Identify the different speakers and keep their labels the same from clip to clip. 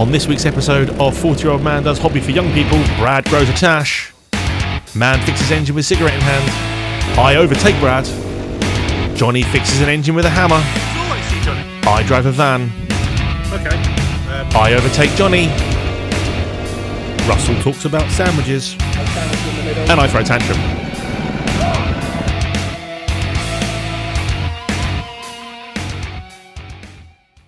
Speaker 1: On this week's episode of 40-Year-Old Man Does Hobby for Young People, Brad grows a tash. Man fixes engine with cigarette in hand. I overtake Brad. Johnny fixes an engine with a hammer. I drive a van.
Speaker 2: Okay.
Speaker 1: I overtake Johnny. Russell talks about sandwiches. And I throw a tantrum.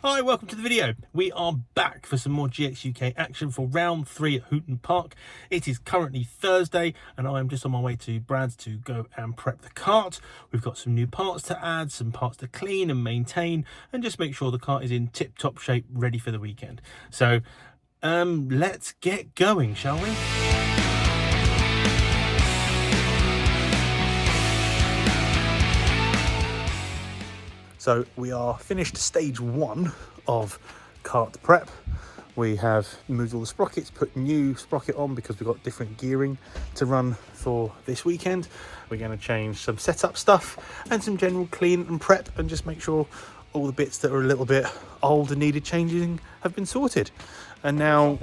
Speaker 2: Hi, welcome to the video. We are back for some more GXUK action for round 3 at Hooton Park. It is currently Thursday and I am just on my way to Brad's to go and prep the kart. We've got some new parts to add, some parts to clean and maintain, and just make sure the kart is in tip-top shape, ready for the weekend. So let's get going, shall we? So we are finished stage 1 of kart prep. We have moved all the sprockets, put new sprocket on because we've got different gearing to run for this weekend. We're going to change some setup stuff and some general clean and prep and just make sure all the bits that are a little bit old and needed changing have been sorted. And now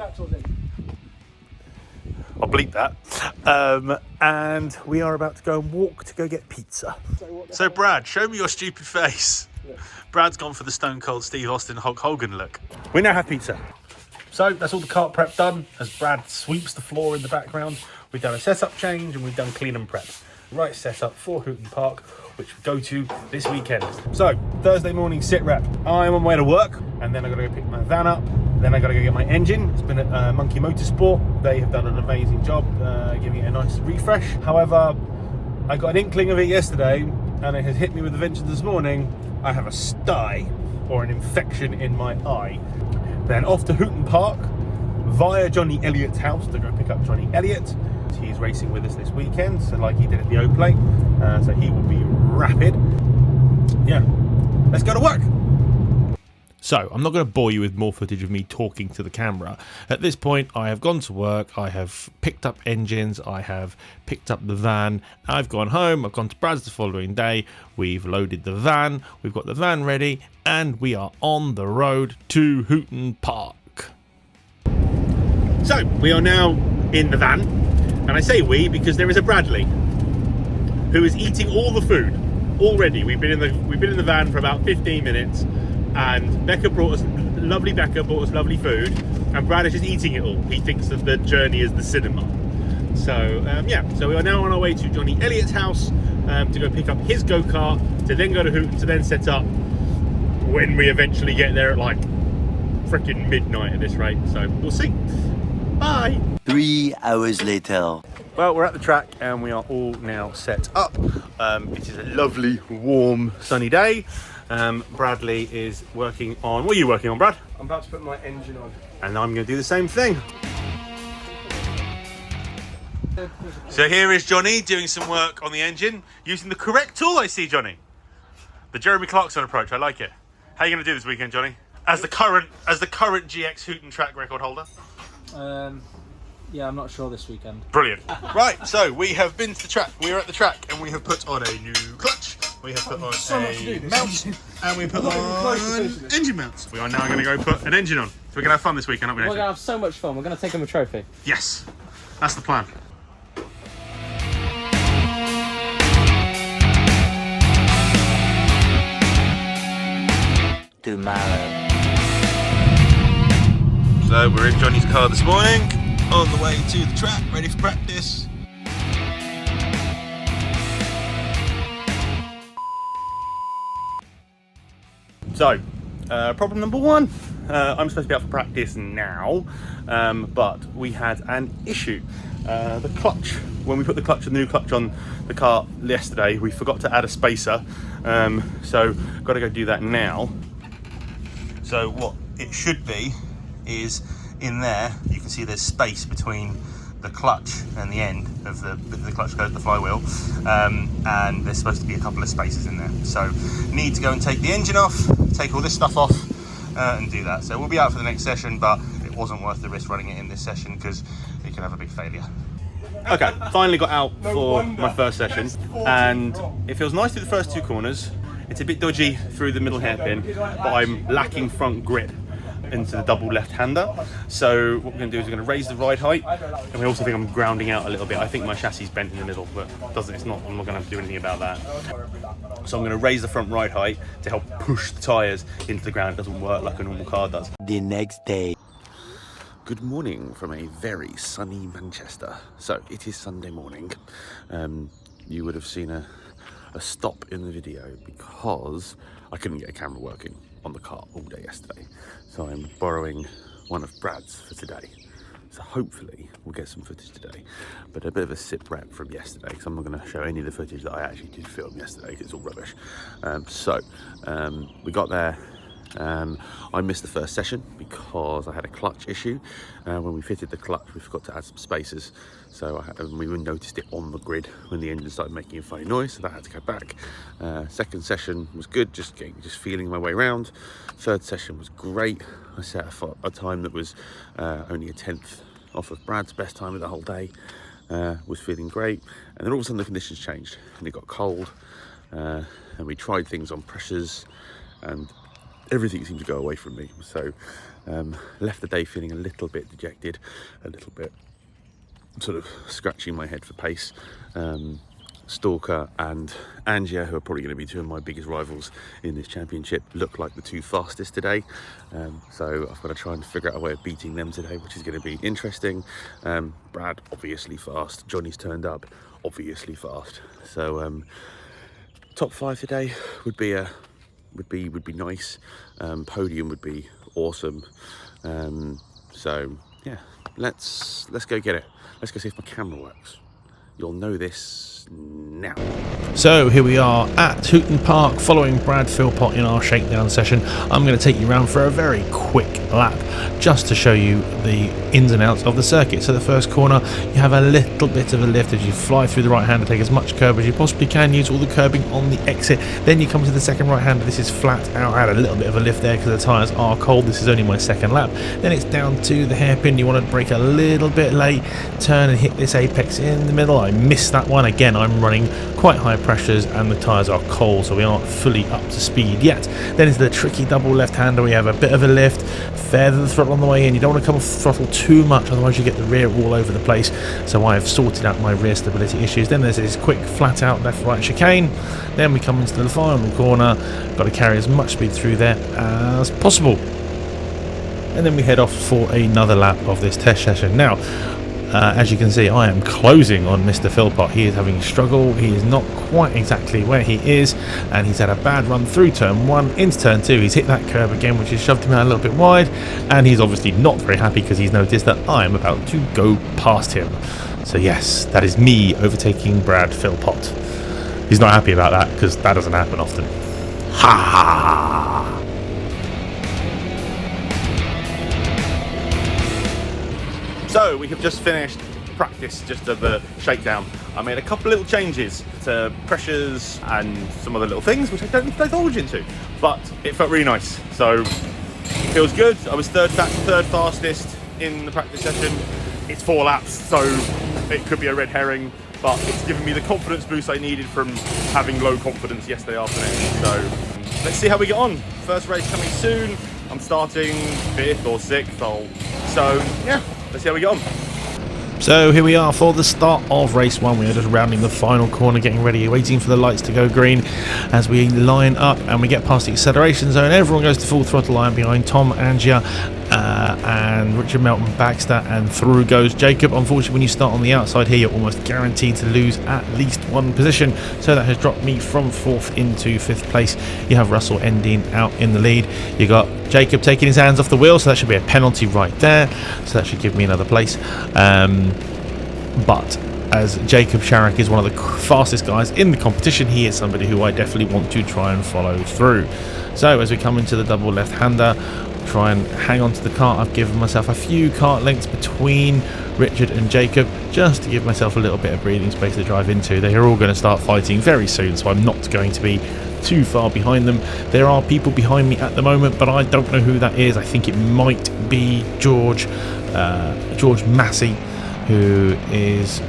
Speaker 2: I'll bleep that. And we are about to go and walk to go get pizza. So Brad, show me your stupid face. Yeah. Brad's gone for the Stone Cold Steve Austin Hulk Hogan look. We now have pizza. So that's all the kart prep done. As Brad sweeps the floor in the background, we've done a setup change and we've done clean and prep. Right setup for Hooton Park, which we go to this weekend. So Thursday morning sit rep. I'm on my way to work and then I've got to go pick my van up. Then I got to go get my engine. It's been at Monkey Motorsport. They have done an amazing job giving it a nice refresh. However, I got an inkling of it yesterday and it has hit me with a vengeance this morning. I have a sty or an infection in my eye. Then off to Hooton Park via Johnny Elliott's house to go pick up Johnny Elliott. He's racing with us this weekend, so like he did at the O-Plate, so he will be rapid. Yeah, let's go to work.
Speaker 1: So, I'm not going to bore you with more footage of me talking to the camera. At this point, I have gone to work, I have picked up engines, I have picked up the van, I've gone home, I've gone to Brad's the following day, we've loaded the van, we've got the van ready, and we are on the road to Hooton Park.
Speaker 2: So, we are now in the van, and I say we because there is a Bradley who is eating all the food already. We've been in the van for about 15 minutes. And Becca brought us lovely food, and Brad is just eating it all. He thinks that the journey is the cinema. So so we are now on our way to Johnny Elliott's house to go pick up his go-kart, to then go to Hooton, to then set up when we eventually get there at like freaking midnight at this rate. So we'll see. Bye.
Speaker 3: 3 hours later.
Speaker 2: Well, we're at the track and we are all now set up. It is a lovely, warm, sunny day. Bradley is working on... What are you working on, Brad?
Speaker 4: I'm about to put my engine on.
Speaker 2: And I'm going to do the same thing. So here is Johnny doing some work on the engine, using the correct tool, I see, Johnny. The Jeremy Clarkson approach, I like it. How are you going to do this weekend, Johnny? As the current GX Hooton track record holder?
Speaker 4: Yeah, I'm not sure this weekend.
Speaker 2: Brilliant. Right, so we have been to the track. We are at the track and we have put on a new clutch. We have put on a mount and we put on engine mounts. We are now going to go put an engine on. So we're going to have fun this weekend, aren't we, Nathan?
Speaker 4: We're going to have so much fun. We're going to take him a trophy.
Speaker 2: Yes, that's the plan.
Speaker 3: Tomorrow.
Speaker 2: So we're in Johnny's car this morning, on the way to the track, ready for practice. So, problem number 1. I'm supposed to be out for practice now, but we had an issue. The clutch, when we put the new clutch on the car yesterday, we forgot to add a spacer, so got to go do that now. So what it should be is in there, you can see there's space between the clutch and the end of the clutch goes to the flywheel, and there's supposed to be a couple of spaces in there. So need to go and take the engine off, take all this stuff off, and do that. So we'll be out for the next session, but it wasn't worth the risk running it in this session because it can have a big failure. Okay, finally got out for my first session, and it feels nice through the first 2 corners. It's a bit dodgy through the middle hairpin, but I'm lacking front grip. into the double left-hander. So what we're going to do is we're going to raise the ride height, and we also think I'm grounding out a little bit. I think my chassis is bent in the middle, but I'm not going to have to do anything about that. So I'm going to raise the front ride height to help push the tyres into the ground. It doesn't work like a normal car does.
Speaker 3: The next day.
Speaker 2: Good morning from a very sunny Manchester. So it is Sunday morning. You would have seen a stop in the video because I couldn't get a camera working on the car all day yesterday. So I'm borrowing one of Brad's for today. So hopefully we'll get some footage today. But a bit of a sit rep from yesterday, because I'm not going to show any of the footage that I actually did film yesterday because it's all rubbish. We got there. I missed the first session because I had a clutch issue. When we fitted the clutch, we forgot to add some spacers. So we noticed it on the grid when the engine started making a funny noise, so that had to go back. Second session was good, just feeling my way around. Third session was great. I set a time that was only a 10th off of Brad's best time of the whole day. Was feeling great, and then all of a sudden the conditions changed and it got cold, and we tried things on pressures and everything seemed to go away from me. So left the day feeling a little bit dejected, a little bit sort of scratching my head for pace. Stalker and Angia, who are probably going to be two of my biggest rivals in this championship, look like the two fastest today. So I've got to try and figure out a way of beating them today, which is going to be interesting. Brad, obviously fast. Johnny's turned up, obviously fast. So top 5 today would be nice. Podium would be awesome. So yeah, let's go get it. Let's go see if my camera works. You'll know this now.
Speaker 1: So here we are at Hooton Park following Brad Philpott in our shakedown session. I'm going to take you around for a very quick lap just to show you the ins and outs of the circuit. So the first corner, you have a little bit of a lift as you fly through the right hander, take as much curb as you possibly can, use all the curbing on the exit. Then you come to the second right hander. This is flat out. I had a little bit of a lift there because the tyres are cold. This is only my second lap. Then it's down to the hairpin. You want to brake a little bit late, turn and hit this apex in the middle. I missed that one. Again, I'm running quite high pressures and the tyres are cold, so we aren't fully up to speed yet. Then it's the tricky double left hander. We have a bit of a lift, feather the throttle on the way in. You don't want to come off the throttle too much, otherwise you get the rear all over the place. So I've sorted out my rear stability issues. Then there's this quick flat out left right chicane. Then we come into the final corner. Got to carry as much speed through there as possible. And then we head off for another lap of this test session. Now, as you can see, I am closing on Mr. Philpott. He is having a struggle. He is not quite exactly where he is, and he's had a bad run through turn 1 into turn 2. He's hit that curb again, which has shoved him out a little bit wide, and he's obviously not very happy because he's noticed that I am about to go past him. So yes, that is me overtaking Brad Philpott. He's not happy about that because that doesn't happen often. Ha ha!
Speaker 2: So we have just finished practice just of the shakedown. I made a couple little changes to pressures and some other little things which I don't need to divulge into, but it felt really nice. So feels good. I was third fastest in the practice session. It's 4 laps, so it could be a red herring, but it's given me the confidence boost I needed from having low confidence yesterday afternoon. So let's see how we get on. First race coming soon. I'm starting 5th or 6th. So yeah, let's see how we get on.
Speaker 1: So here we are for the start of race 1. We are just rounding the final corner, getting ready, waiting for the lights to go green as we line up and we get past the acceleration zone. Everyone goes to full throttle. I'm behind Tom, Angia and Richard Melton Baxter, and through goes Jacob. Unfortunately, when you start on the outside here, you're almost guaranteed to lose at least one position, so that has dropped me from 4th into 5th place. You have Russell Endene out in the lead. You got Jacob taking his hands off the wheel, so that should be a penalty right there, so that should give me another place. But as Jacob Sharrock is one of the fastest guys in the competition, he is somebody who I definitely want to try and follow through. So as we come into the double left-hander, try and hang on to the kart. I've given myself a few kart lengths between Richard and Jacob just to give myself a little bit of breathing space to drive into. They are all going to start fighting very soon, so I'm not going to be too far behind them. There are people behind me at the moment, but I don't know who that is. I think it might be George Massey, who is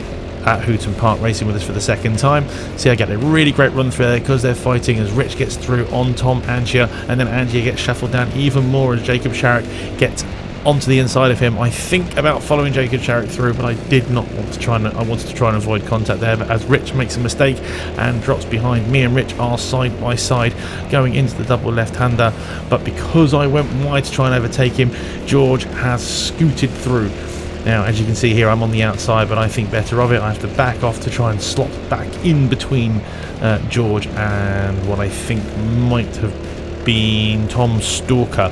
Speaker 1: at Hooton Park racing with us for the second time. See, I get a really great run through there because they're fighting as Rich gets through on Tom Angia, and then Angia gets shuffled down even more as Jacob Sharrock gets onto the inside of him. I think about following Jacob Sharrock through, but I did not want to try and I wanted to try and avoid contact there. But as Rich makes a mistake and drops behind, me and Rich are side by side going into the double left-hander. But because I went wide to try and overtake him, George has scooted through. Now, as you can see here, I'm on the outside, but I think better of it. I have to back off to try and slot back in between George and what I think might have been Tom Stalker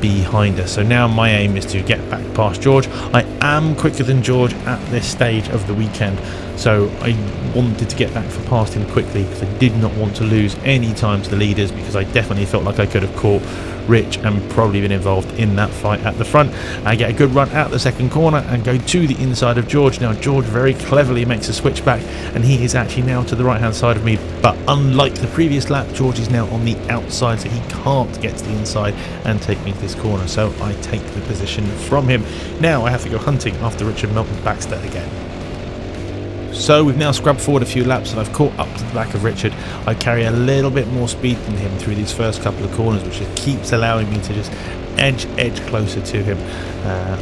Speaker 1: behind us. So now my aim is to get back past George. I am quicker than George at this stage of the weekend, so I wanted to get back past him quickly because I did not want to lose any time to the leaders, because I definitely felt like I could have caught Rich and probably been involved in that fight at the front. I get a good run out the second corner and go to the inside of George. Now George very cleverly makes a switch back, and he is actually now to the right hand side of me, but unlike the previous lap, George is now on the outside, so he can't get to the inside and take me to this corner, so I take the position from him. Now I have to go hunting after Richard Melton Baxter again. So we've now scrubbed forward a few laps and I've caught up to the back of Richard. I carry a little bit more speed than him through these first couple of corners, which just keeps allowing me to just edge closer to him.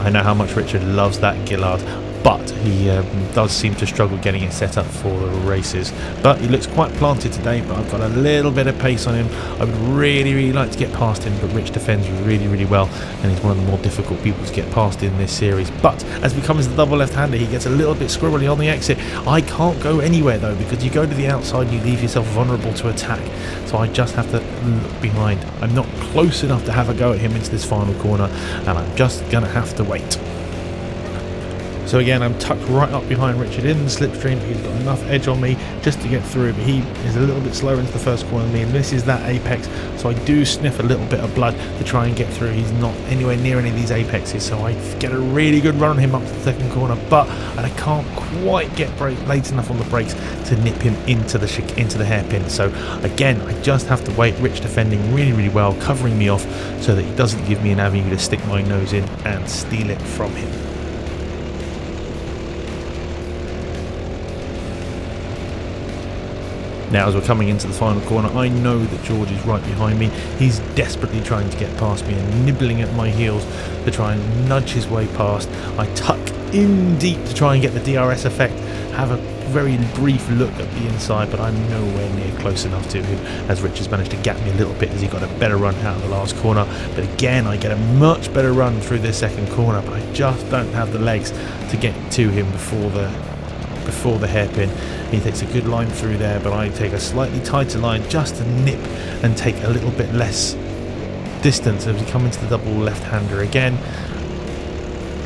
Speaker 1: I know how much Richard loves that Gillard, but he does seem to struggle getting it set up for the races. But he looks quite planted today, but I've got a little bit of pace on him. I would really like to get past him, but Rich defends really well, and he's one of the more difficult people to get past in this series. But as we come into the double left-hander, he gets a little bit squirrely on the exit. I can't go anywhere though, because you go to the outside and you leave yourself vulnerable to attack, so I just have to look behind. I'm not close enough to have a go at him into this final corner, and I'm just gonna have to wait. So again, I'm tucked right up behind Richard in the slipstream. He's got enough edge on me just to get through, but he is a little bit slower into the first corner than me, and this is that apex, so I do sniff a little bit of blood to try and get through. He's not anywhere near any of these apexes, so I get a really good run on him up to the second corner, but I can't quite get late enough on the brakes to nip him into the hairpin. So again, I just have to wait. Rich defending really well, covering me off so that he doesn't give me an avenue to stick my nose in and steal it from him. Now as we're coming into the final corner, I know that George is right behind me. He's desperately trying to get past me and nibbling at my heels to try and nudge his way past. I tuck in deep to try and get the DRS effect, have a very brief look at the inside, but I'm nowhere near close enough to him, as Rich has managed to gap me a little bit as he got a better run out of the last corner. But again, I get a much better run through this second corner, but I just don't have the legs to get to him before the hairpin. He takes a good line through there, but I take a slightly tighter line just to nip and take a little bit less distance. As we come into the double left-hander again,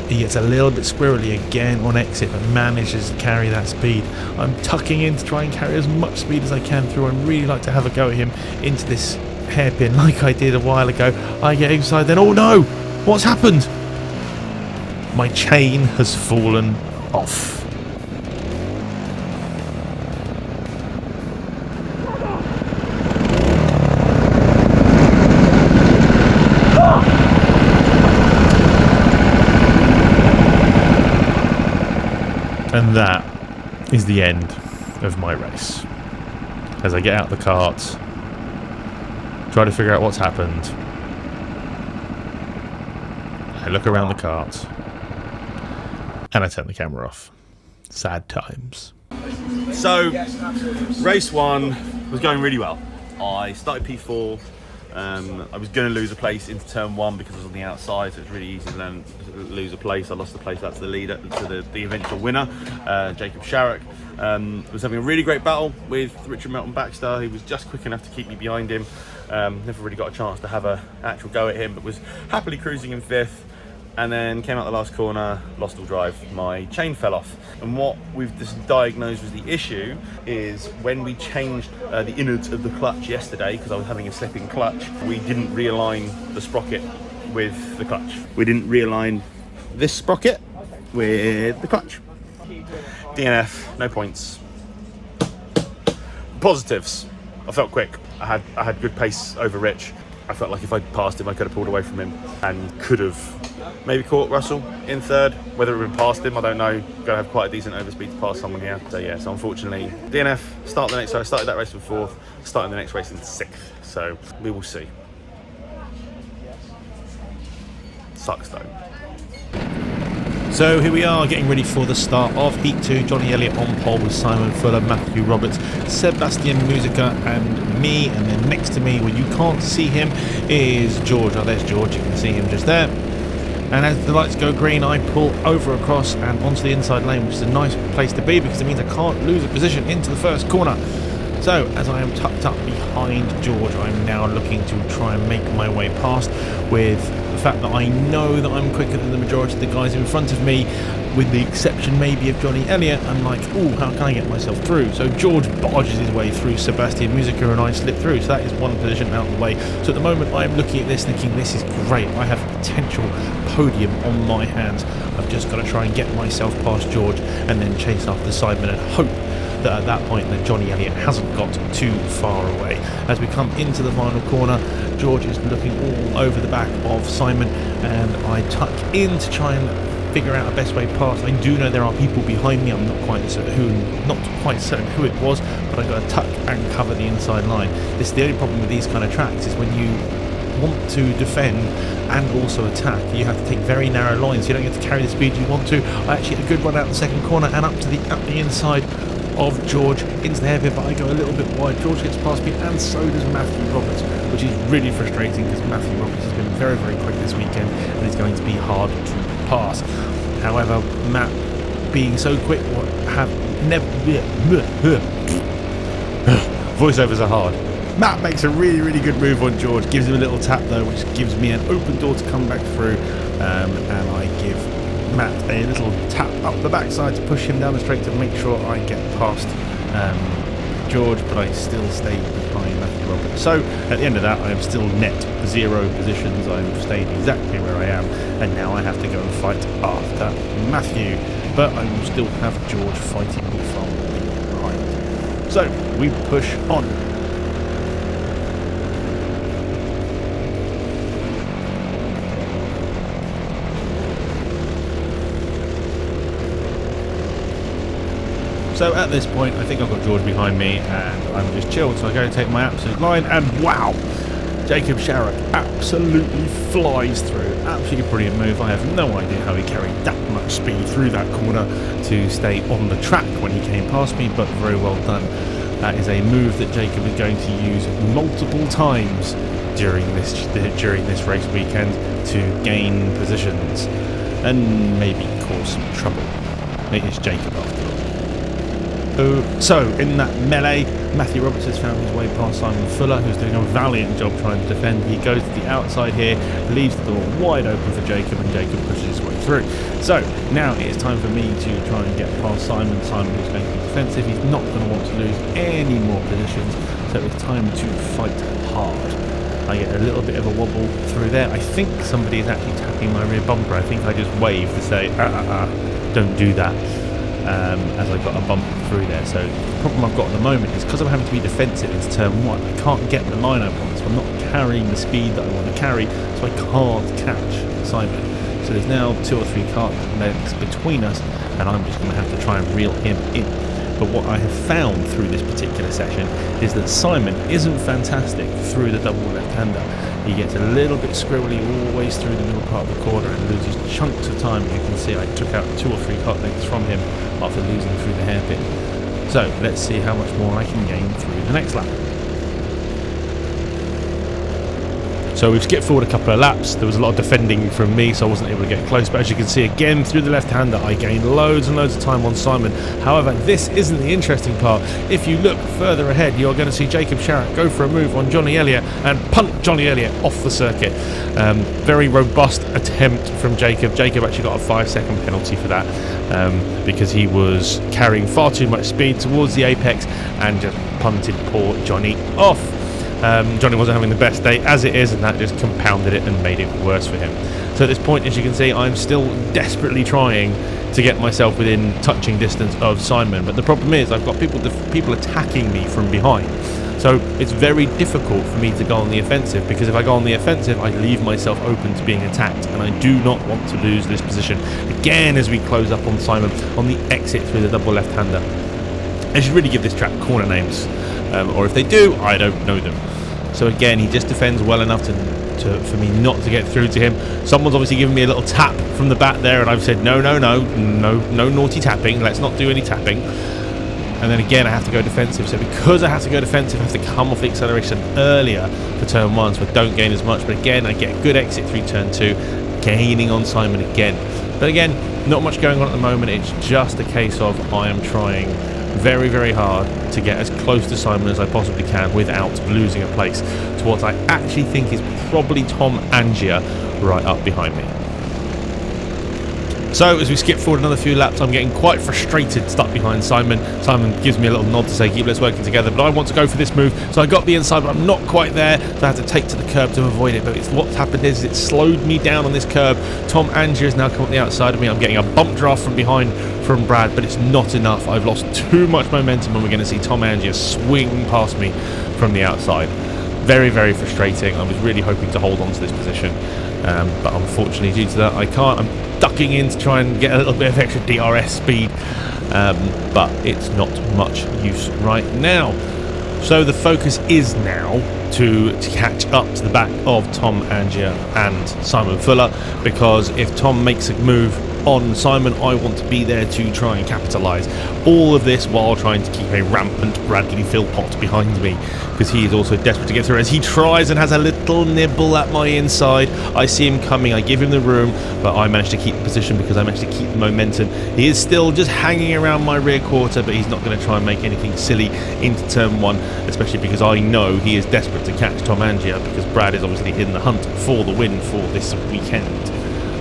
Speaker 1: he gets a little bit squirrely again on exit, but manages to carry that speed. I'm tucking in to try and carry as much speed as I can through. I'd really like to have a go at him into this hairpin like I did a while ago. I get inside, then oh no! What's happened? My chain has fallen off. And that is the end of my race. As I get out the karts, try to figure out what's happened, I look around the karts, and I turn the camera off. Sad times.
Speaker 2: So, race one was going really well. I started P4. I was going to lose a place into turn one because I was on the outside, so it's really easy to then lose a place. I lost the place out to the leader, to the eventual winner, Jacob Sharrock. Was having a really great battle with Richard Melton Baxter. He was just quick enough to keep me behind him. Never really got a chance to have an actual go at him, but was happily cruising in fifth. And then came out the last corner, lost all drive, my chain fell off. And what we've just diagnosed was the issue is when we changed the innards of the clutch yesterday, because I was having a slipping clutch, we didn't realign the sprocket with the clutch. We didn't realign this sprocket with the clutch. DNF, no points. Positives, I felt quick. I had good pace over Rich. I felt like if I'd passed him, I could have pulled away from him and could have maybe caught Russell in third. Whether it would have been past him, I don't know. Got to have quite a decent overspeed to pass someone here. So yeah, so unfortunately, DNF, start the next, so I started that race in fourth, starting the next race in sixth. So we will see. Sucks though.
Speaker 1: So here we are, getting ready for the start of Heat 2. Johnny Elliott on pole with Simon Fuller, Matthew Roberts, Sebastian Musica and me. And then next to me, where you can't see him, is George. Oh, there's George. You can see him just there. And as the lights go green, I pull over across and onto the inside lane, which is a nice place to be because it means I can't lose a position into the first corner. So, as I am tucked up behind George, I'm now looking to try and make my way past, with the fact that I know that I'm quicker than the majority of the guys in front of me, with the exception maybe of Johnny Elliott. I'm like, oh, how can I get myself through? So George barges his way through Sebastian Musica and I slip through. So that is one position out of the way. So at the moment I'm looking at this thinking this is great. I have a potential podium on my hands. I've just got to try and get myself past George and then chase after Simon and hope that at that point that Johnny Elliott hasn't got too far away. As we come into the final corner, George is looking all over the back of Simon and I tuck in to try and figure out a best way past. I do know there are people behind me. I'm not quite certain who it was, but I got to tuck and cover the inside line. This is the only problem with these kind of tracks, is when you want to defend and also attack, you have to take very narrow lines. You don't get to carry the speed you want to. I actually had a good run out the second corner and up the inside of George into the hairpin, but I go a little bit wide. George gets past me and so does Matthew Roberts, which is really frustrating because Matthew Roberts has been very, very quick this weekend and is going to be hard to pass. However, Matt, being so quick, have never... Voiceovers are hard. Matt makes a really, really good move on George, gives him a little tap though, which gives me an open door to come back through, and I give Matt a little tap up the backside to push him down the straight to make sure I get past George, but I still stay behind Matthew Roberts. So at the end of that, I am still net 0 positions. I've stayed exactly where I am, and now I have to go and fight after Matthew, but I will still have George fighting me from behind. So we push on. So at this point, I think I've got George behind me and I'm just chilled. So I go to take my absolute line and wow, Jacob Sharrock absolutely flies through. Absolutely brilliant move. I have no idea how he carried that much speed through that corner to stay on the track when he came past me, but very well done. That is a move that Jacob is going to use multiple times during this race weekend to gain positions and maybe cause some trouble. It is Jacob after all. So in that melee, Matthew Roberts has found his way past Simon Fuller, who's doing a valiant job trying to defend. He goes to the outside here, leaves the door wide open for Jacob, and Jacob pushes his way through. So now it is time for me to try and get past Simon. Simon is going to be defensive. He's not going to want to lose any more positions, so it's time to fight hard. I get a little bit of a wobble through there. I think somebody is actually tapping my rear bumper. I think I just waved to say, don't do that. As I got a bump through there. So the problem I've got at the moment is because I'm having to be defensive into turn 1, I can't get the line up on this. I'm not carrying the speed that I want to carry, so I can't catch Simon. So there's now 2 or 3 car lengths between us, and I'm just going to have to try and reel him in. But what I have found through this particular session is that Simon isn't fantastic through the double left-hander. He gets a little bit squirrely always through the middle part of the corner and loses chunks of time. You can see I took out 2 or 3 kart lengths from him after losing through the hairpin. So let's see how much more I can gain through the next lap. So we've skipped forward a couple of laps. There was a lot of defending from me, so I wasn't able to get close. But as you can see again, through the left-hander, I gained loads and loads of time on Simon. However, this isn't the interesting part. If you look further ahead, you're going to see Jacob Sharrock go for a move on Johnny Elliott and punt Johnny Elliott off the circuit. Very robust attempt from Jacob. Jacob actually got a 5-second penalty for that because he was carrying far too much speed towards the apex and just punted poor Johnny off. Johnny wasn't having the best day as it is, and that just compounded it and made it worse for him. So at this point, as you can see, I'm still desperately trying to get myself within touching distance of Simon, but the problem is I've got people attacking me from behind. So it's very difficult for me to go on the offensive, because if I go on the offensive, I leave myself open to being attacked, and I do not want to lose this position again as we close up on Simon on the exit through the double left-hander. They should really give this track corner names, or if they do, I don't know them. So again, he just defends well enough for me not to get through to him. Someone's obviously given me a little tap from the back there, and I've said no naughty tapping, let's not do any tapping. And then again I have to go defensive, so because I have to go defensive I have to come off the acceleration earlier for turn 1, so I don't gain as much. But again, I get a good exit through turn 2, gaining on Simon again. But again, not much going on at the moment. It's just a case of I am trying very hard to get as close to Simon as I possibly can without losing a place to what I actually think is probably Tom Angier right up behind me. So as we skip forward another few laps, I'm getting quite frustrated stuck behind Simon. Simon gives me a little nod to say, keep let's working together, but I want to go for this move. So I got the inside, but I'm not quite there, so I have to take to the curb to avoid it. But what's happened is it slowed me down on this curb. Tom Angier has now come up the outside of me. I'm getting a bump draft from behind from Brad, but it's not enough. I've lost too much momentum, and we're going to see Tom Angier swing past me from the outside. Very frustrating. I was really hoping to hold on to this position, but unfortunately due to that I can't. I'm ducking in to try and get a little bit of extra DRS speed, but it's not much use right now. So the focus is now to catch up to the back of Tom Angier and Simon Fuller, because if Tom makes a move on Simon, I want to be there to try and capitalise. All of this while trying to keep a rampant Bradley Philpott behind me, because he is also desperate to get through as he tries and has a little nibble at my inside. I see him coming, I give him the room, but I managed to keep the position because I managed to keep the momentum. He is still just hanging around my rear quarter, but he's not going to try and make anything silly into turn 1, especially because I know he is desperate to catch Tom Angier, because Brad is obviously in the hunt for the win for this weekend.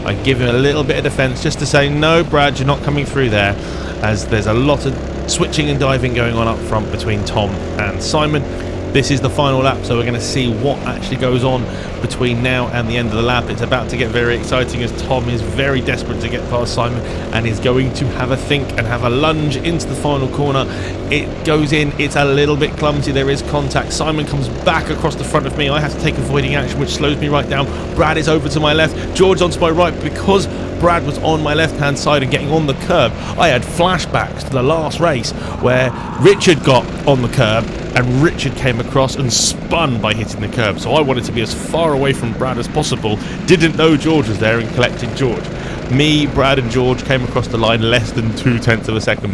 Speaker 1: I give him a little bit of defence just to say, no Brad, you're not coming through there, as there's a lot of switching and diving going on up front between Tom and Simon. This is the final lap, so we're going to see what actually goes on between now and the end of the lap. It's about to get very exciting as Tom is very desperate to get past Simon and is going to have a think and have a lunge into the final corner. It goes in, it's a little bit clumsy, there is contact. Simon comes back across the front of me. I have to take avoiding action, which slows me right down. Brad is over to my left, George onto my right. Because Brad was on my left hand side and getting on the curb, I had flashbacks to the last race where Richard got on the curb and Richard came across and spun by hitting the curb. So I wanted to be as far away from Brad as possible, didn't know George was there and collected George. Me, Brad and George came across the line less than 0.2 of a second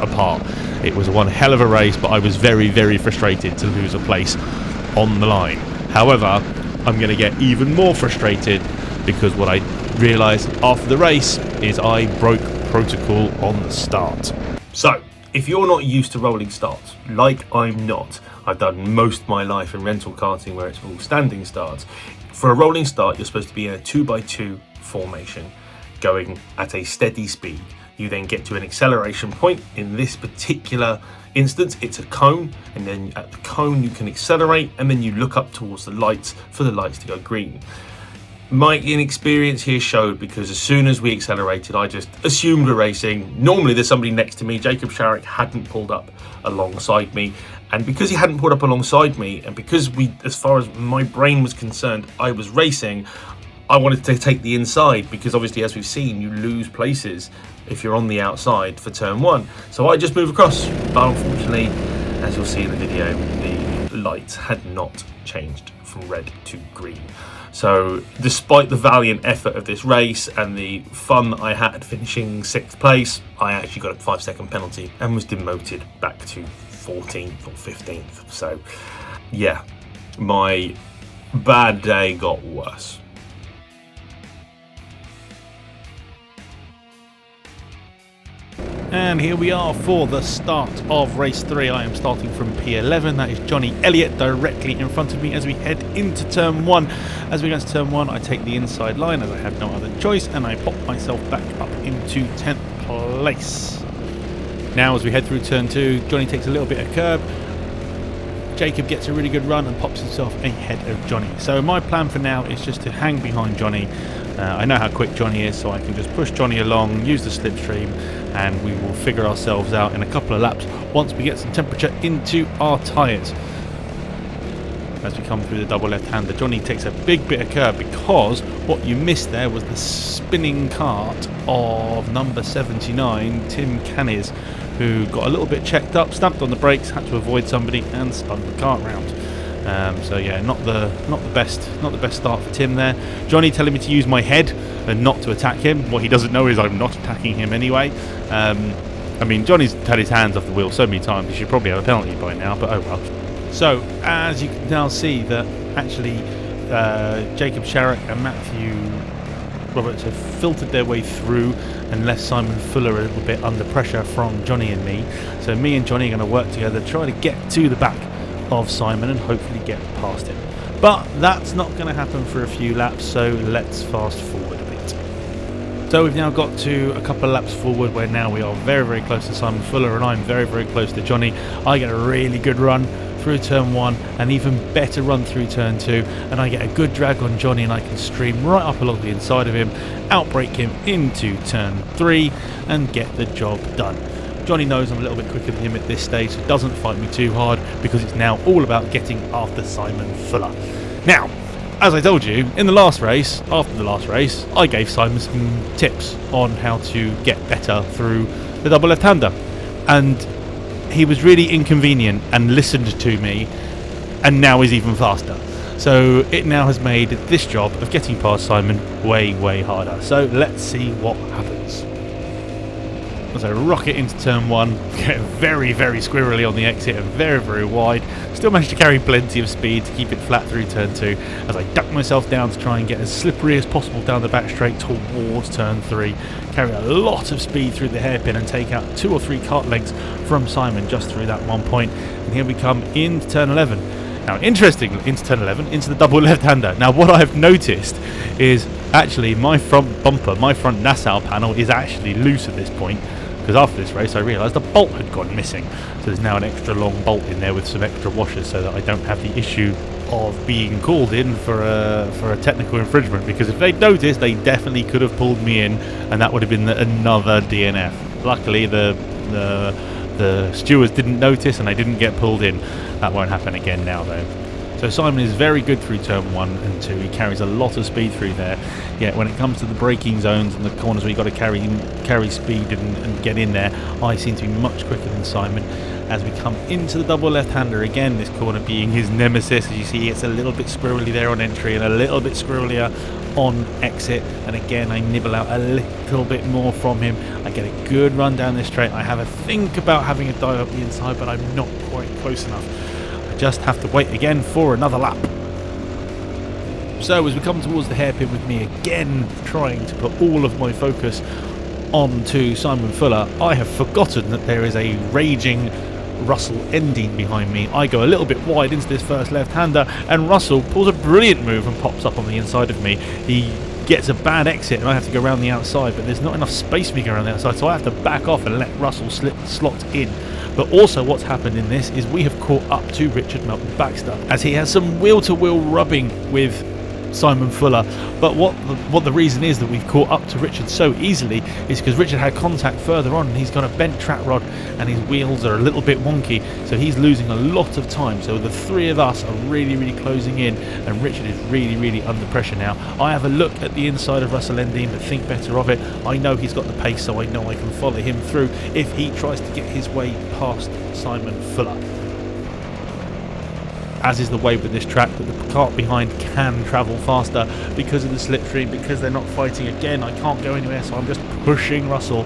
Speaker 1: apart. It was one hell of a race, but I was very frustrated to lose a place on the line. However, I'm going to get even more frustrated because what I realised after the race is I broke protocol on the start. So, if you're not used to rolling starts, like I'm not, I've done most of my life in rental karting where it's all standing starts. For a rolling start, you're supposed to be in a 2x2 formation, going at a steady speed. You then get to an acceleration point. In this particular instance, it's a cone, and then at the cone you can accelerate, and then you look up towards the lights for the lights to go green. My inexperience here showed, because as soon as we accelerated, I just assumed we're racing. Normally there's somebody next to me. Jacob Sharrock hadn't pulled up alongside me, and because he hadn't pulled up alongside me, and because as far as my brain was concerned, I was racing, I wanted to take the inside, because obviously, as we've seen, you lose places if you're on the outside for turn 1. So I just moved across, but unfortunately, as you'll see in the video, the lights had not changed from red to green. So despite the valiant effort of this race and the fun I had finishing 6th place, I actually got a 5-second penalty and was demoted back to 14th or 15th. So yeah, my bad day got worse. And here we are for the start of race 3. I am starting from P11. That is Johnny Elliott directly in front of me as we head into turn 1. As we go into turn 1, I take the inside line as I have no other choice, and I pop myself back up into 10th place. Now as we head through turn 2, Johnny takes a little bit of curb. Jacob gets a really good run and pops himself ahead of Johnny. So my plan for now is just to hang behind Johnny. I know how quick Johnny is, so I can just push Johnny along, use the slipstream, and we will figure ourselves out in a couple of laps once we get some temperature into our tyres. as we come through the double left-hander. Johnny takes a big bit of curb because what you missed there was the spinning cart of number 79, Tim Cannies, who got a little bit checked up, stamped on the brakes, had to avoid somebody and spun the cart round. So yeah, not the best start for Tim there. Johnny telling me to use my head and not to attack him. What he doesn't know is I'm not attacking him anyway. I mean, Johnny's had his hands off the wheel so many times, he should probably have a penalty by now, but oh well. So, as you can now see that actually Jacob Sharrock and Matthew Roberts have filtered their way through and left Simon Fuller a little bit under pressure from Johnny and me. So me and Johnny are going to work together to try to get to the back of Simon and hopefully get past him. But that's not going to happen for a few laps, so let's fast forward a bit. So we've now got to a couple of laps forward where now we are very, very close to Simon Fuller and I'm very, very close to Johnny. I get a really good run through turn 1, an even better run through turn 2, and I get a good drag on Johnny and I can stream right up along the inside of him, outbrake him into turn 3 and get the job done. Johnny knows I'm a little bit quicker than him at this stage, so doesn't fight me too hard because it's now all about getting after Simon Fuller. Now, as I told you, in the last race, after the last race, I gave Simon some tips on how to get better through the double left-hander, and he was really inconvenient and listened to me, and now is even faster. So it now has made this job of getting past Simon way, way harder. So let's see what happens. As I rocket into turn 1, get very, very squirrely on the exit and very, very wide. Still managed to carry plenty of speed to keep it flat through turn 2 as I duck myself down to try and get as slippery as possible down the back straight towards turn 3. Carry a lot of speed through the hairpin and take out 2 or 3 kart lengths from Simon just through that one point. And here we come into turn 11. Now, interestingly, into turn 11, into the double left-hander. Now, what I've noticed is actually my front bumper, my front Nassau panel is actually loose at this point. Because after this race I realised a bolt had gone missing, so there's now an extra long bolt in there with some extra washers so that I don't have the issue of being called in for a technical infringement, because if they'd noticed they definitely could have pulled me in and that would have been another DNF. Luckily the stewards didn't notice and I didn't get pulled in. That won't happen again now though. So Simon is very good through turn 1 and 2. He carries a lot of speed through there. Yet when it comes to the braking zones and the corners where you've got to carry speed and get in there, I seem to be much quicker than Simon. As we come into the double left-hander, again this corner being his nemesis. As you see, it's a little bit squirrely there on entry and a little bit squirrelier on exit. And again, I nibble out a little bit more from him. I get a good run down this straight. I have a think about having a dive up the inside, but I'm not quite close enough. Just have to wait again for another lap. So as we come towards the hairpin with me again trying to put all of my focus onto Simon Fuller, I have forgotten that there is a raging Russell Endene behind me. I go a little bit wide into this first left-hander and Russell pulls a brilliant move and pops up on the inside of me. He gets a bad exit and I have to go around the outside, but there's not enough space for me to go around the outside, so I have to back off and let Russell slot in. But also what's happened in this is we have caught up to Richard Melton Baxter as he has some wheel-to-wheel rubbing with Simon Fuller. But what the reason is that we've caught up to Richard so easily is because Richard had contact further on and he's got a bent track rod and his wheels are a little bit wonky, so he's losing a lot of time. So the three of us are really, really closing in and Richard is really, really under pressure now. I have a look at the inside of Russell Endene but think better of it. I know he's got the pace, so I know I can follow him through if he tries to get his way past Simon Fuller. As is the way with this track, that the cart behind can travel faster because of the slipstream, because they're not fighting. Again, I can't go anywhere, so I'm just pushing Russell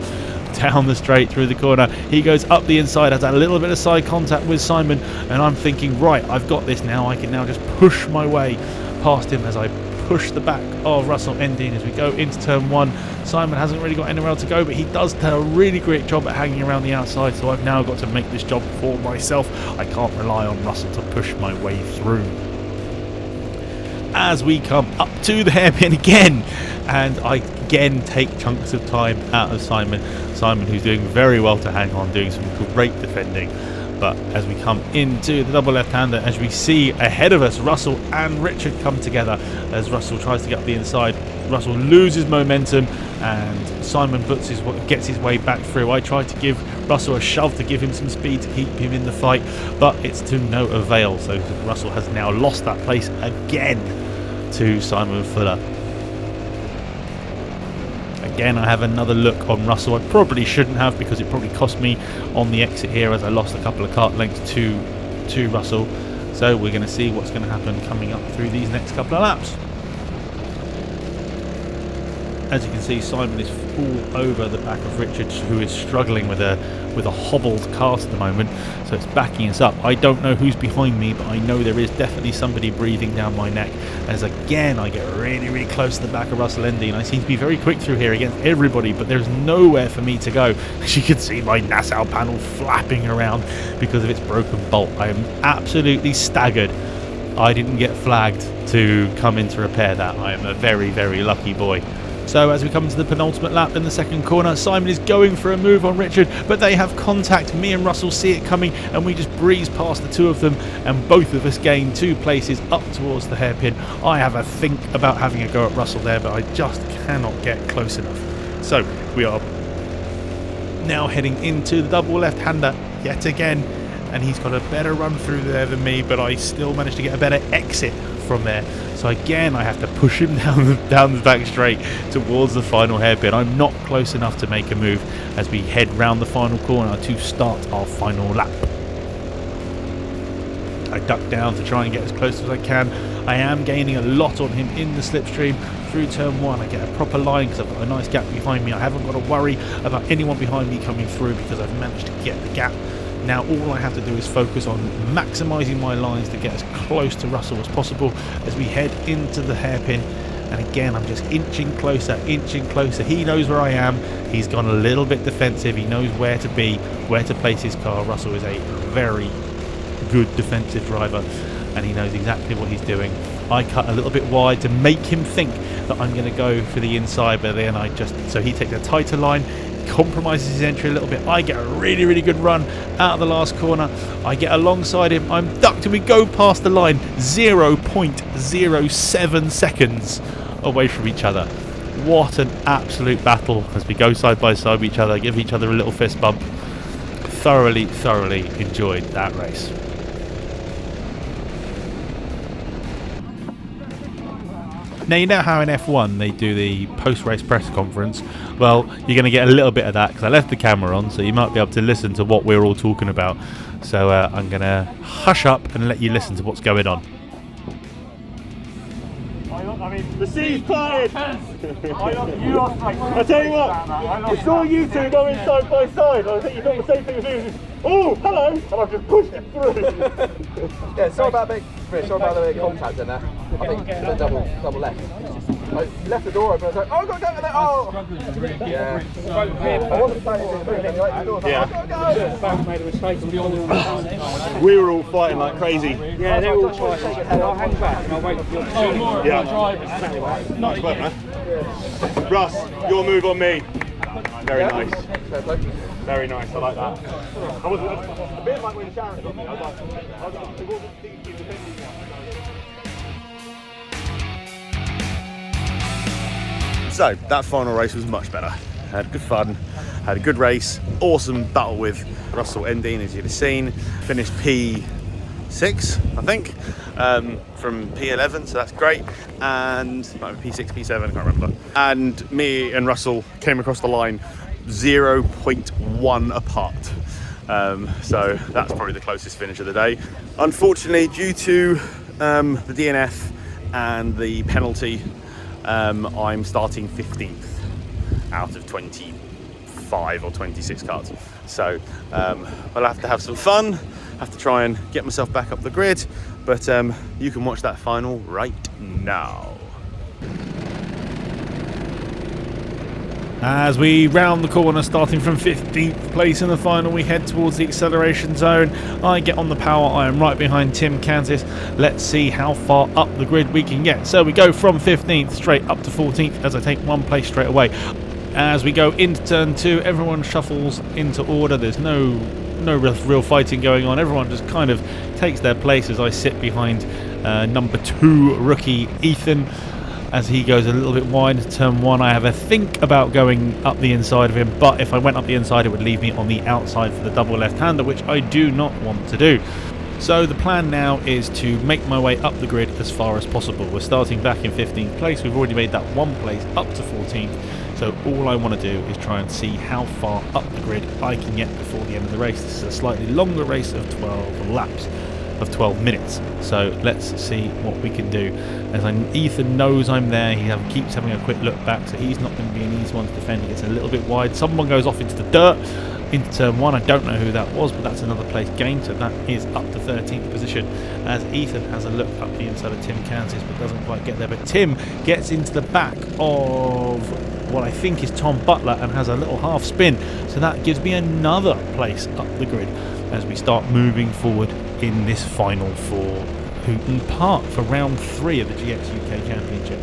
Speaker 1: down the straight through the corner. He goes up the inside, has a little bit of side contact with Simon, and I'm thinking, right, I've got this now. I can now just push my way past him as I push the back of Russell Endene as we go into turn 1. Simon hasn't really got anywhere else to go, but he does do a really great job at hanging around the outside, so I've now got to make this job for myself. I can't rely on Russell to push my way through. As we come up to the hairpin again, and I again take chunks of time out of Simon, who's doing very well to hang on, doing some great defending. But as we come into the double left-hander, as we see ahead of us, Russell and Richard come together as Russell tries to get up the inside. Russell loses momentum and Simon gets his way back through. I try to give Russell a shove to give him some speed to keep him in the fight, but it's to no avail. So Russell has now lost that place again to Simon Fuller. Again, I have another look on Russell. I probably shouldn't have, because it probably cost me on the exit here, as I lost a couple of kart lengths to Russell. So we're going to see what's going to happen coming up through these next couple of laps. As you can see, Simon is all over the back of Richard, who is struggling with a hobbled kart at the moment, so it's backing us up. I don't know who's behind me, but I know there is definitely somebody breathing down my neck, as again I get really close to the back of Russell Endene. I seem to be very quick through here against everybody, but there's nowhere for me to go. As you can see, my Nassau panel flapping around because of its broken bolt. I am absolutely staggered I didn't get flagged to come in to repair that. I am a very lucky boy. So as we come to the penultimate lap in the second corner, Simon is going for a move on Richard, but they have contact. Me and Russell see it coming, and we just breeze past the two of them, and both of us gain 2 places up towards the hairpin. I have a think about having a go at Russell there, but I just cannot get close enough. So we are now heading into the double left-hander yet again, and he's got a better run through there than me, but I still managed to get a better exit from there. So again, I have to push him down the back straight towards the final hairpin. I'm not close enough to make a move as we head round the final corner to start our final lap. I duck down to try and get as close as I can. I am gaining a lot on him in the slipstream through turn 1. I get a proper line because I've got a nice gap behind me. I haven't got to worry about anyone behind me coming through because I've managed to get the gap. Now all I have to do is focus on maximising my lines to get as close to Russell as possible as we head into the hairpin. And again, I'm just inching closer. He knows where I am. He's gone a little bit defensive. He knows where to be, where to place his car. Russell is a very good defensive driver, and he knows exactly what he's doing. I cut a little bit wide to make him think that I'm going to go for the inside, but then so he takes a tighter line, compromises his entry a little bit. I get a really good run out of the last corner. I get alongside him. I'm ducked and we go past the line 0.07 seconds away from each other. What an absolute battle as we go side by side with each other, give each other a little fist bump. Thoroughly enjoyed that race. Now, you know how in F1 they do the post-race press conference? Well, you're going to get a little bit of that because I left the camera on, so you might be able to listen to what we're all talking about. So I'm going to hush up and let you listen to what's going on.
Speaker 5: The sea's parted! I tell you what, I saw you two going side by side. I think you thought the same thing as me. Oh, hello! And I've just pushed it through.
Speaker 6: Yeah, sorry about the contact in there. I think it's a double left. I left the door open, I was like, oh, I've got to go there! Oh! Yeah. I wasn't planning to do anything, like, the door,
Speaker 5: yeah.
Speaker 6: I've
Speaker 5: made a mistake. We were all fighting like crazy. Yeah, they were all fighting. I'll hang back and I'll wait for your decision. Yeah. Nice work, man. Russ, your move on me. Very nice. Very nice, I like that. I was a bit like when Sharon got me. I was like, it wasn't thinking defending me. So that final race was much better. Had good fun, had a good race, awesome battle with Russell Endene, as you'd have seen. Finished P6, I think, from P11, so that's great. And P6, P7, I can't remember. And me and Russell came across the line 0.1 apart. So that's probably the closest finish of the day. Unfortunately, due to the DNF and the penalty, I'm starting 15th out of 25 or 26 karts. So I'll have to have some fun, have to try and get myself back up the grid, but you can watch that final right now.
Speaker 1: As we round the corner, starting from 15th place in the final, we head towards the acceleration zone. I get on the power. I am right behind Tim Kansas. Let's see how far up the grid we can get. So we go from 15th straight up to 14th as I take 1 place straight away. As we go into turn 2, everyone shuffles into order. There's no real fighting going on. Everyone just kind of takes their place as I sit behind number 2 rookie Ethan. as he goes a little bit wide into turn 1. I have a think about going up the inside of him, but if I went up the inside it would leave me on the outside for the double left-hander, which I do not want to do. So the plan now is to make my way up the grid as far as possible. We're starting back in 15th place. We've already made that one place up to 14th. So all I want to do is try and see how far up the grid I can get before the end of the race. This is a slightly longer race of 12 laps, of 12 minutes. So let's see what we can do. As Ethan knows I'm there, he keeps having a quick look back, so he's not going to be an easy one to defend. He gets a little bit wide. Someone goes off into the dirt into turn 1. I don't know who that was, but that's another place gained, so that is up to 13th position as Ethan has a look up the inside of Tim Kansas but doesn't quite get there. But Tim gets into the back of what I think is Tom Butler and has a little half spin, so that gives me another place up the grid as we start moving forward in this final for Hooton Park for round 3 of the GXUK Championship.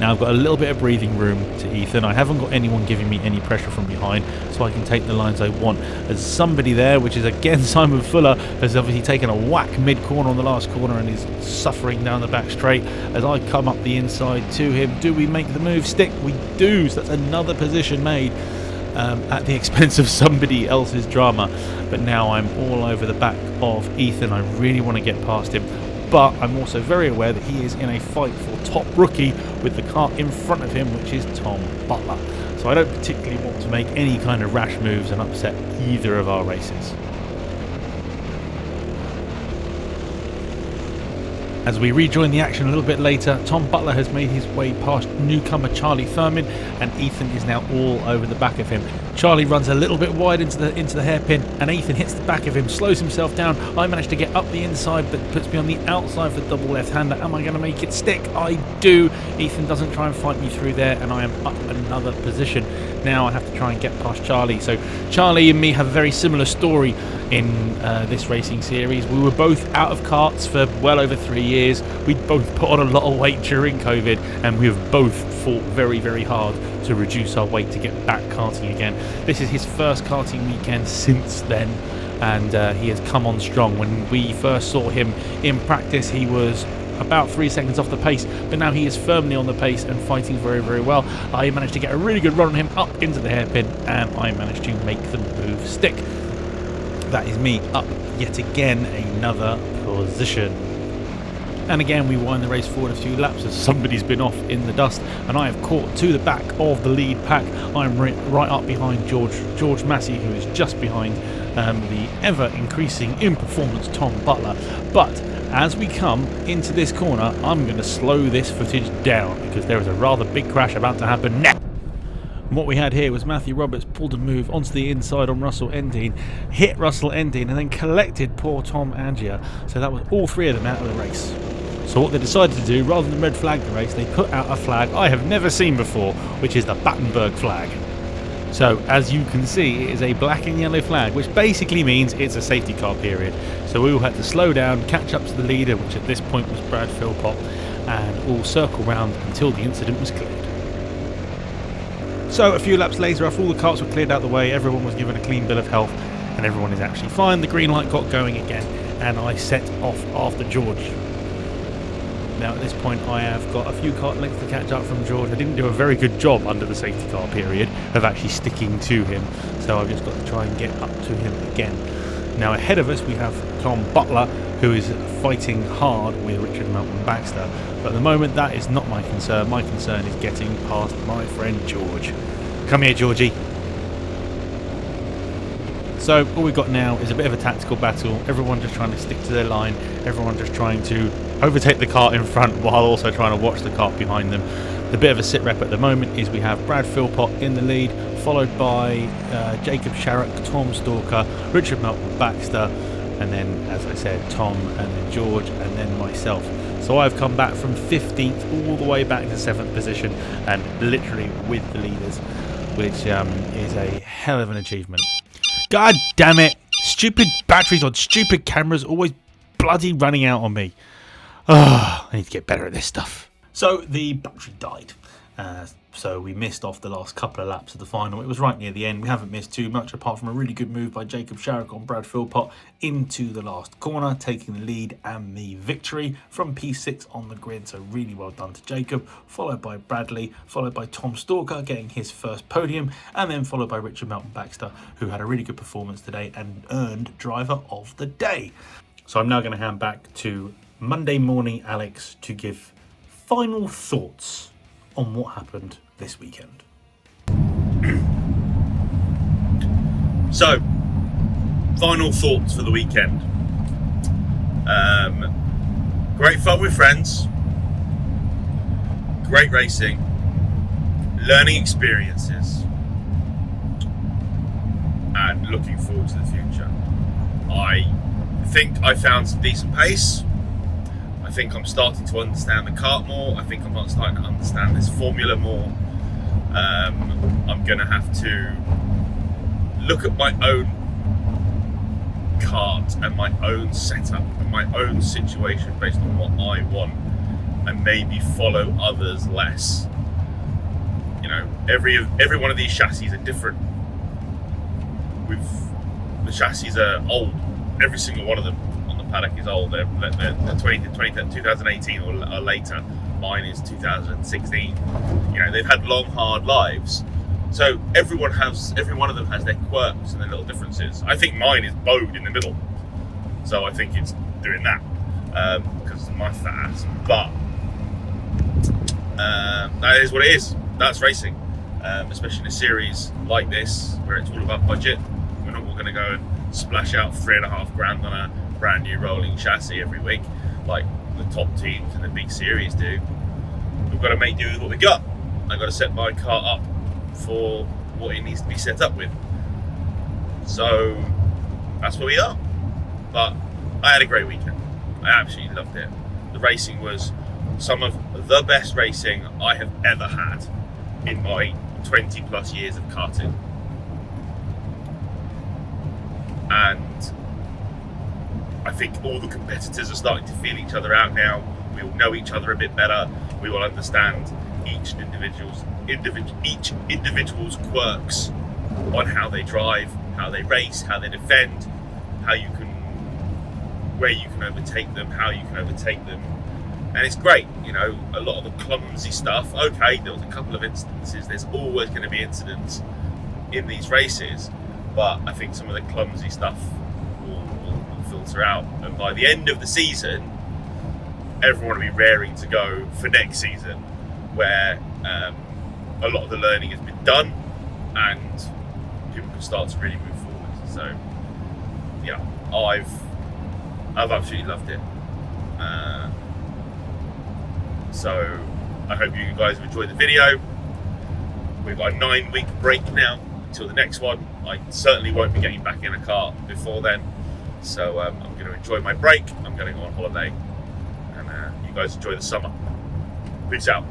Speaker 1: Now I've got a little bit of breathing room to Ethan. I haven't got anyone giving me any pressure from behind, so I can take the lines I want. There's somebody there, which is again Simon Fuller, has obviously taken a whack mid-corner on the last corner and is suffering down the back straight as I come up the inside to him. Do we make the move stick? We do, so that's another position made at the expense of somebody else's drama. But now I'm all over the back of Ethan. I really want to get past him, but I'm also very aware that he is in a fight for top rookie with the car in front of him, which is Tom Butler. So I don't particularly want to make any kind of rash moves and upset either of our races. As we rejoin the action a little bit later, Tom Butler has made his way past newcomer Charlie Thurman, and Ethan is now all over the back of him. Charlie runs a little bit wide into the hairpin, and Ethan hits the back of him, slows himself down. I manage to get up the inside, but puts me on the outside for double left-hander. Am I going to make it stick? I do. Ethan doesn't try and fight me through there, and I am up another position. Now I have to try and get past Charlie. So Charlie and me have a very similar story in this racing series. We were both out of karts for well over 3 years. We both put on a lot of weight during COVID, and we have both fought very, very hard to reduce our weight to get back karting again. This is his first karting weekend since then, and he has come on strong. When we first saw him in practice, he was about 3 seconds off the pace, but now he is firmly on the pace and fighting very, very well. I managed to get a really good run on him up into the hairpin, and I managed to make the move stick. That is me up yet again another position. And again we wind the race forward a few laps as somebody's been off in the dust, and I have caught to the back of the lead pack. I'm right up behind George Massey, who is just behind the ever increasing in performance Tom Butler. But as we come into this corner, I'm going to slow this footage down because there is a rather big crash about to happen now. And what we had here was Matthew Roberts pulled a move onto the inside on Russell Endene, hit Russell Endene, and then collected poor Tom Angier. So that was all 3 of them out of the race. So what they decided to do, rather than red flag the race, they put out a flag I have never seen before, which is the Battenberg flag. So as you can see, it is a black and yellow flag, which basically means it's a safety car period. So we all had to slow down, catch up to the leader, which at this point was Brad Philpott, and all circle round until the incident was cleared. So a few laps later, after all the carts were cleared out the way, everyone was given a clean bill of health, and everyone is actually fine. The green light got going again, and I set off after George. Now at this point I have got a few kart lengths to catch up from George. I didn't do a very good job under the safety car period of actually sticking to him, so I've just got to try and get up to him again. Now ahead of us we have Tom Butler, who is fighting hard with Richard Melton Baxter, but at the moment that is not my concern. My concern is getting past my friend George. Come here, Georgie. So all we've got now is a bit of a tactical battle, everyone just trying to stick to their line, everyone just trying to overtake the kart in front while also trying to watch the kart behind them. The bit of a sit rep at the moment is we have Brad Philpott in the lead, followed by Jacob Sharrock, Tom Stalker, Richard Melton Baxter, and then, as I said, Tom, and then George, and then myself. So I've come back from 15th all the way back to 7th position, and literally with the leaders, which is a hell of an achievement. God damn it! Stupid batteries on stupid cameras always bloody running out on me. I need to get better at this stuff. So the battery died.
Speaker 2: so we missed off the last couple of laps of the final. It was right near the end. We haven't missed too much, apart from a really good move by Jacob Sharrock on Brad Philpott into the last corner, taking the lead and the victory from P6 on the grid. So really well done to Jacob, followed by Bradley, followed by Tom Stalker getting his first podium, and then followed by Richard Melton Baxter, who had a really good performance today and earned Driver of the Day. So I'm now going to hand back to Monday morning Alex to give final thoughts on what happened this weekend.
Speaker 5: So, final thoughts for the weekend. Great fun with friends, great racing, learning experiences, and looking forward to the future. I think I found some decent pace. I think I'm starting to understand the kart more. I think I'm starting to understand this formula more. I'm going to have to look at my own kart and my own setup and my own situation based on what I want, and maybe follow others less. You know, every one of these chassis are different. The chassis are old. Every single one of them on the paddock is old. They're 2018 or later. Mine is 2016. You know, they've had long, hard lives. So every one of them has their quirks and their little differences. I think mine is bowed in the middle. So I think it's doing that because of my fat ass. But that is what it is. That's racing. Especially in a series like this where it's all about budget. We're not all going to go and splash out $3,500 on a brand new rolling chassis every week like the top teams in the big series do. We've got to make do with what we got. I've got to set my car up for what it needs to be set up with. So that's where we are. But I had a great weekend. I absolutely loved it. The racing was some of the best racing I have ever had in my 20 plus years of karting. And I think all the competitors are starting to feel each other out now. We all know each other a bit better. We will understand each individual's quirks on how they drive, how they race, how they defend, where you can overtake them, how you can overtake them. And it's great, you know, a lot of the clumsy stuff. Okay, there was a couple of instances. There's always going to be incidents in these races. But I think some of the clumsy stuff will filter out. And by the end of the season, everyone will be raring to go for next season, where a lot of the learning has been done and people can start to really move forward. So, yeah, I've absolutely loved it. So, I hope you guys have enjoyed the video. We've got a 9-week break now until the next one. I certainly won't be getting back in a car before then, so I'm going to enjoy my break. I'm going to go on holiday, and you guys enjoy the summer. Peace out.